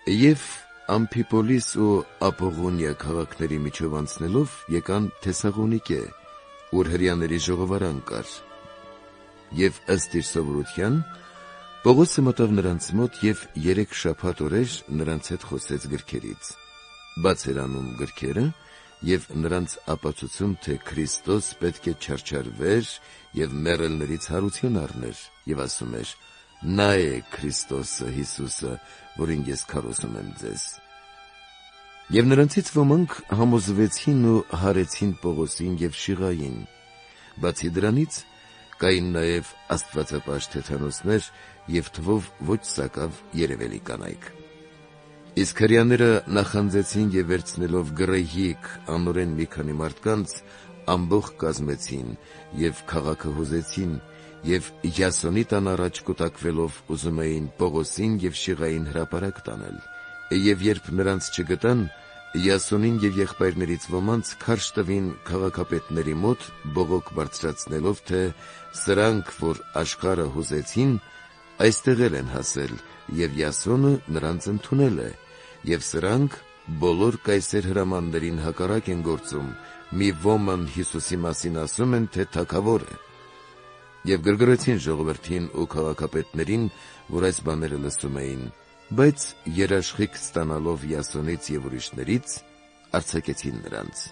Եվ Ամփիպոլիս ու Ապողոնիա քաղաքների միջով անցնելով եկան Թեսաղոնիկե, ուր հրեաների ժողովարան կար։ Եվ ըստ իր սովորության Պողոսը մտավ նրանց մոտ և 3 շաբաթ օրեր նրանց հետ խոսեց գրքերից։ Բաց էր անում գրքերը և նրանց ապացուցում, թե Քրիստոս պետք է չարչարվեր և մեռելներից հարություն առներ, և ասում էր. «Նա է Քրիստոսը, Հիսուսը, որին ես քարոզում եմ ձեզ»։ Եվ նրանցից ոմանք համոզվեցին ու հարեցին Պողոսին և Շիղային։ Բացի դրանից, կային նաև աստվածապաշտ հեթանոսներ և թվով ոչ սակավ երևելի կանայք։ Իսկ հրեաները նախանձեցին և վերցնելով գռեհիկ անօրեն մի քանի մարդկանց, ամբոխ կազմեցին և քաղաքը հուզեցին, և Յասոնի տան առաջ կուտակվելով ուզում էին Պողոսին և Շիղային հրապարակ տանել։ Եվ երբ նրանց չգտան, Յասոնին և եղբայրներից ոմանց քարշ տվին քաղաքապետների մոտ, բողոք բարձրացնելով, թե սրանք, որ աշխարհը հուզեցին, այստեղ էլ են հասել, և Յասոնը նրանց ընդունել է, և սրանք բոլոր կայսեր հրամաններին հակառակ են գործում, մի ոման Հիսուսի մասին ասում են, թե թագավոր է։ Եվ գրգռեցին ժողովրդին ու քաղաքապետներին, որ այս բաները լսում էին, բայց երաշխիք ստանալով Յասոնից և ուրիշներից, արձակեցին նրանց։